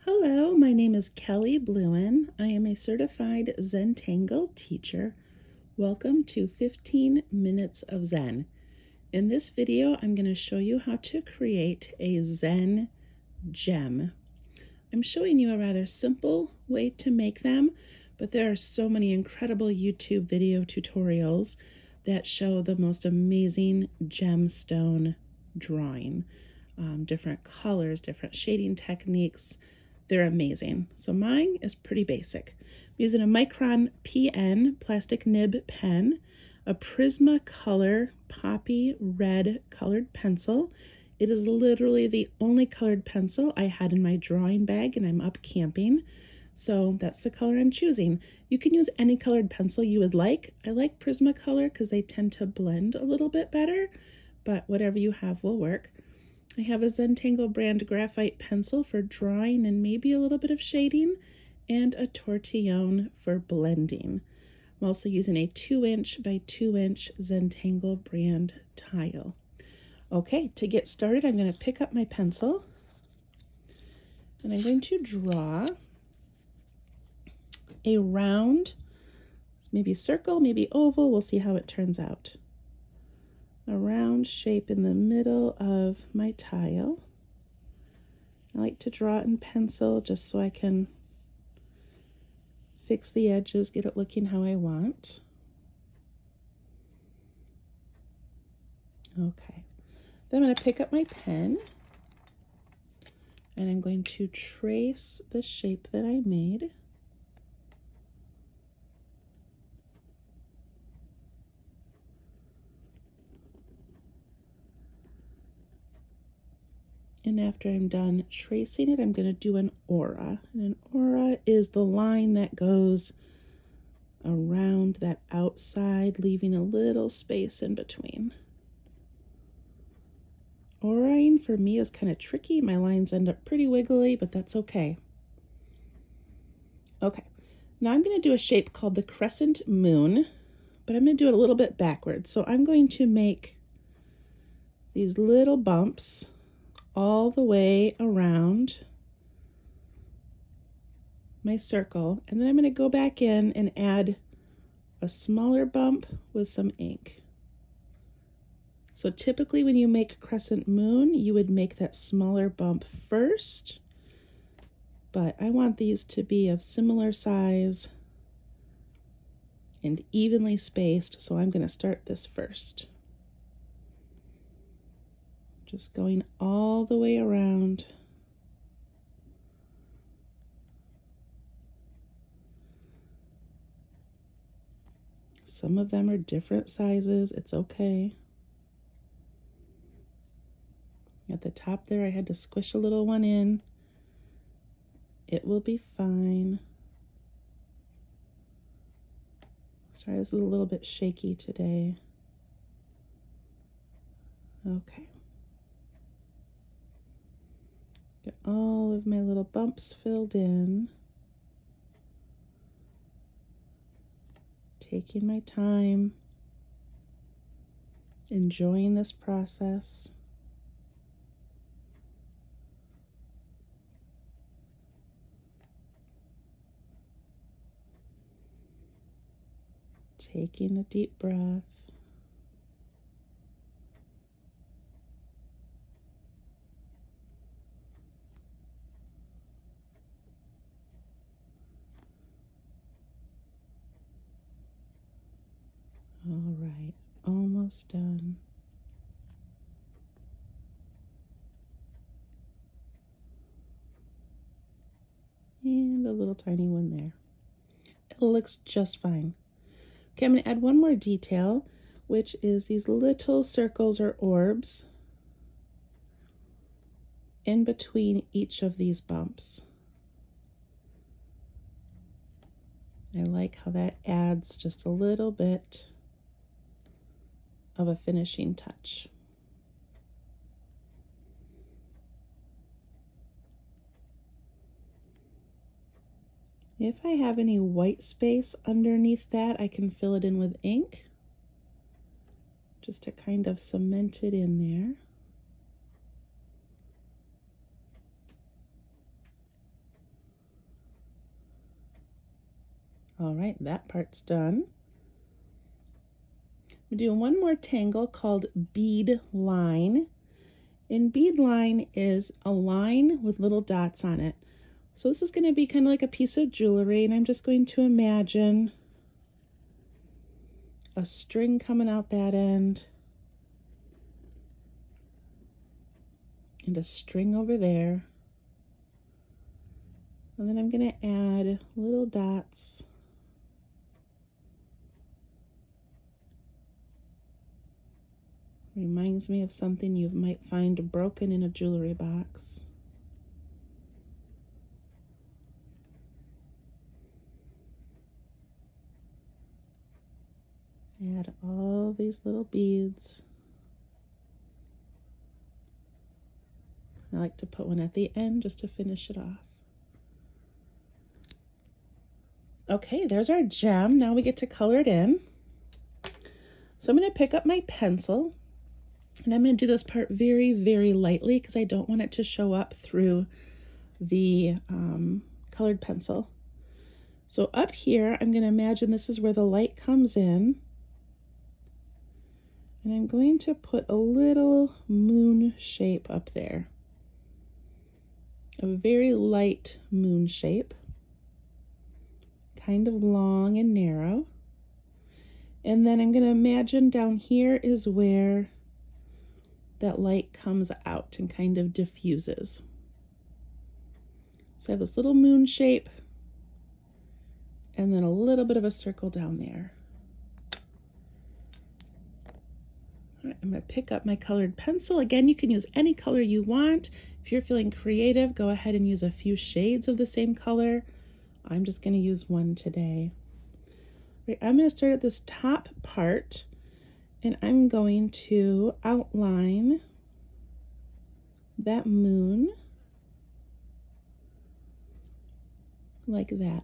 Hello, my name is Kelly Bluen. I am a certified Zentangle teacher. Welcome to 15 Minutes of Zen. In this video, I'm going to show you how to create a Zen gem. I'm showing you a rather simple way to make them, but there are so many incredible YouTube video tutorials that show the most amazing gemstone drawing. Different colors, different shading techniques. They're amazing. So mine is pretty basic. I'm using a Micron PN plastic nib pen, a Prismacolor poppy red colored pencil. It is literally the only colored pencil I had in my drawing bag, and I'm up camping, so that's the color I'm choosing. You can use any colored pencil you would like. I like Prismacolor because they tend to blend a little bit better, but whatever you have will work. I have a Zentangle brand graphite pencil for drawing and maybe a little bit of shading, and a tortillon for blending. I'm also using a 2" by 2" Zentangle brand tile. Okay, to get started, I'm going to pick up my pencil and I'm going to draw a round, maybe circle, maybe oval. We'll see how it turns out. A round shape in the middle of my tile. I like to draw it in pencil just so I can fix the edges, get it looking how I want. Okay, then I'm going to pick up my pen and I'm going to trace the shape that I made. And after I'm done tracing it, I'm going to do an aura. And an aura is the line that goes around that outside, leaving a little space in between. Auraing for me is kind of tricky. My lines end up pretty wiggly, but that's okay. Okay, now I'm going to do a shape called the crescent moon, but I'm going to do it a little bit backwards. So I'm going to make these little bumps all the way around my circle, and then I'm going to go back in and add a smaller bump with some ink. So typically when you make crescent moon, you would make that smaller bump first, but I want these to be of similar size and evenly spaced, so I'm going to start this first. Just going all the way around. Some of them are different sizes. It's okay. At the top there, I had to squish a little one in. It will be fine. Sorry, this is a little bit shaky today. Okay. Get all of my little bumps filled in. Taking my time, enjoying this process. Taking a deep breath. All right, almost done. And a little tiny one there. It looks just fine. Okay, I'm going to add one more detail, which is these little circles or orbs in between each of these bumps. I like how that adds just a little bit of a finishing touch. If I have any white space underneath that, I can fill it in with ink just to kind of cement it in there. All right, that part's done. I'm doing one more tangle called bead line. And bead line is a line with little dots on it. So this is going to be kind of like a piece of jewelry, and I'm just going to imagine a string coming out that end and a string over there. And then I'm going to add little dots. Reminds me of something you might find broken in a jewelry box. Add all these little beads. I like to put one at the end just to finish it off. Okay, there's our gem. Now we get to color it in. So I'm going to pick up my pencil, and I'm going to do this part very, very lightly because I don't want it to show up through the colored pencil. So up here, I'm going to imagine this is where the light comes in. And I'm going to put a little moon shape up there. A very light moon shape. Kind of long and narrow. And then I'm going to imagine down here is where that light comes out and kind of diffuses. So I have this little moon shape and then a little bit of a circle down there. All right, I'm going to pick up my colored pencil. Again, you can use any color you want. If you're feeling creative, go ahead and use a few shades of the same color. I'm just going to use one today. All right, I'm going to start at this top part, and I'm going to outline that moon like that.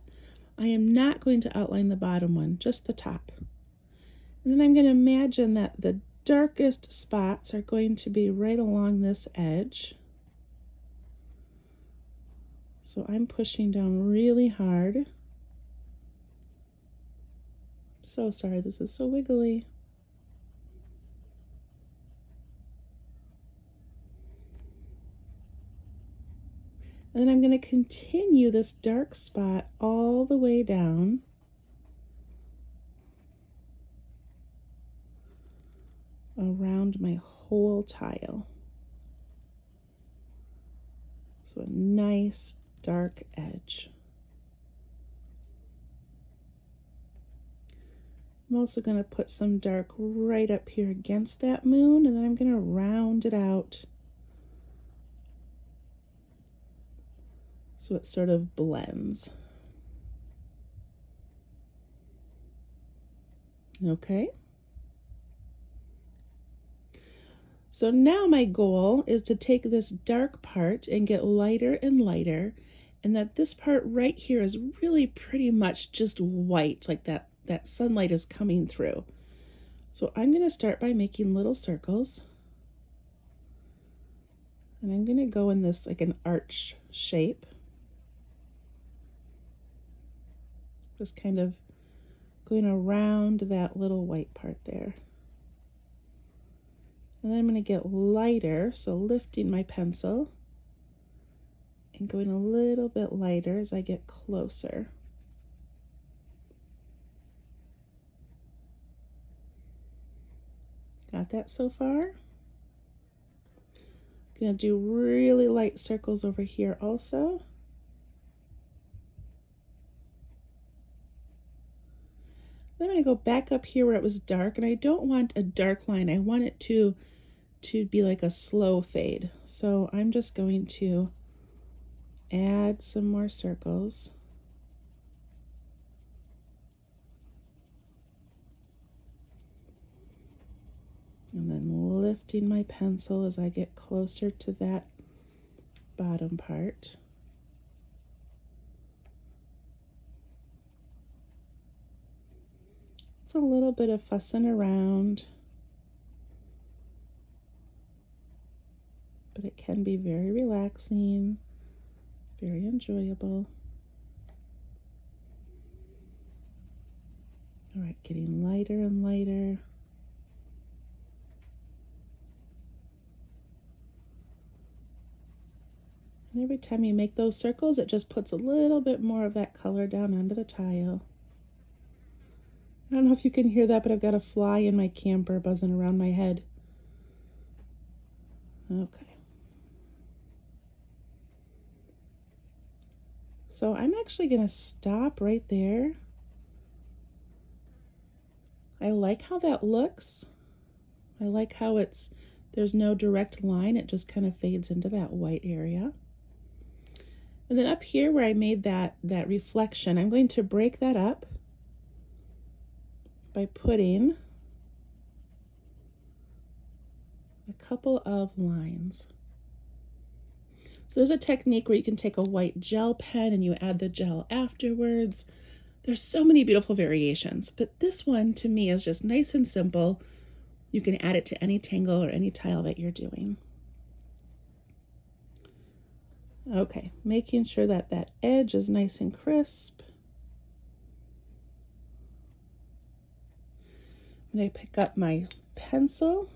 I am not going to outline the bottom one, just the top. And then I'm going to imagine that the darkest spots are going to be right along this edge. So I'm pushing down really hard. So sorry, this is so wiggly. And then I'm going to continue this dark spot all the way down. Around my whole tile. So a nice dark edge. I'm also going to put some dark right up here against that moon, and then I'm going to round it out so it sort of blends. Okay. So now my goal is to take this dark part and get lighter and lighter, and that this part right here is really pretty much just white, like that sunlight is coming through. So I'm going to start by making little circles, and I'm going to go in this like an arch shape. Just kind of going around that little white part there. And then I'm going to get lighter, so lifting my pencil and going a little bit lighter as I get closer. Got that so far? I'm going to do really light circles over here also. Then I'm going to go back up here where it was dark, and I don't want a dark line. I want it to be like a slow fade. So I'm just going to add some more circles. And then lifting my pencil as I get closer to that bottom part. It's a little bit of fussing around, but it can be very relaxing, very enjoyable. All right, getting lighter and lighter. And every time you make those circles, it just puts a little bit more of that color down onto the tile. I don't know if you can hear that, but I've got a fly in my camper buzzing around my head. Okay. So I'm actually going to stop right there. I like how that looks. I like how there's no direct line. It just kind of fades into that white area. And then up here where I made that reflection, I'm going to break that up by putting a couple of lines. So there's a technique where you can take a white gel pen and you add the gel afterwards. There's so many beautiful variations, but this one to me is just nice and simple. You can add it to any tangle or any tile that you're doing. Okay, making sure that that edge is nice and crisp. And I pick up my pencil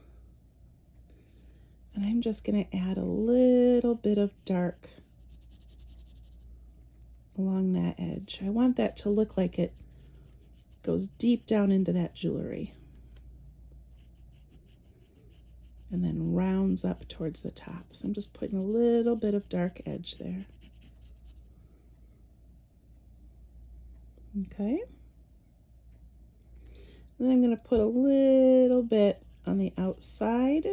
and I'm just going to add a little bit of dark along that edge. I want that to look like it goes deep down into that jewelry and then rounds up towards the top. So I'm just putting a little bit of dark edge there. Okay. And then I'm going to put a little bit on the outside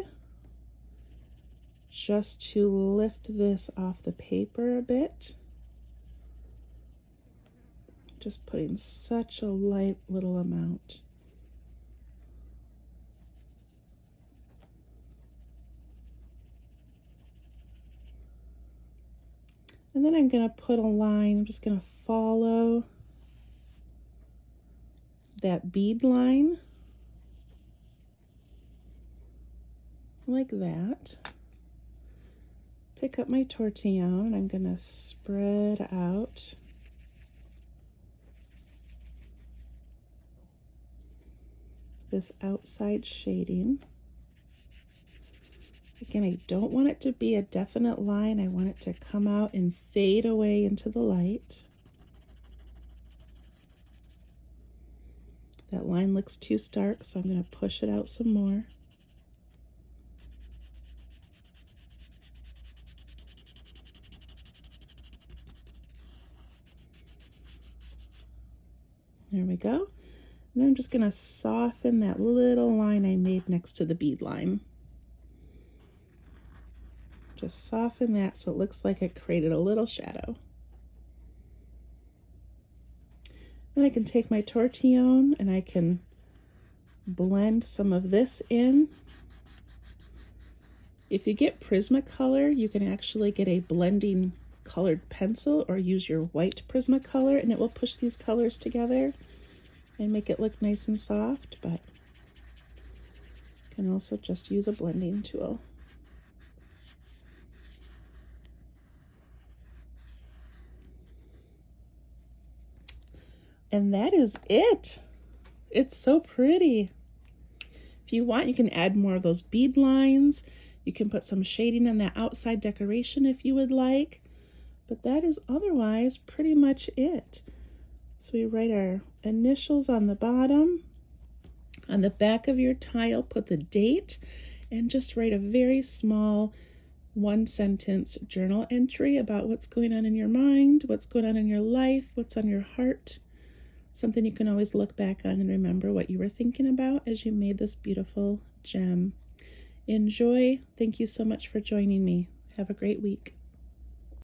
just to lift this off the paper a bit. Just putting such a light little amount. And then I'm going to put a line, I'm just going to follow that bead line like that. Pick up my tortillon and I'm going to spread out this outside shading. Again, I don't want it to be a definite line. I want it to come out and fade away into the light. That line looks too stark, so I'm going to push it out some more. There we go. And then I'm just going to soften that little line I made next to the bead line. Just soften that so it looks like it created a little shadow. Then I can take my tortillon and I can blend some of this in. If you get Prismacolor, you can actually get a blending colored pencil or use your white Prismacolor and it will push these colors together and make it look nice and soft, but you can also just use a blending tool. And that is it. It's so pretty. If you want, you can add more of those bead lines. You can put some shading in that outside decoration if you would like. But that is otherwise pretty much it. So we write our initials on the bottom. On the back of your tile, put the date and just write a very small one-sentence journal entry about what's going on in your mind, what's going on in your life, what's on your heart. Something you can always look back on and remember what you were thinking about as you made this beautiful gem. Enjoy. Thank you so much for joining me. Have a great week.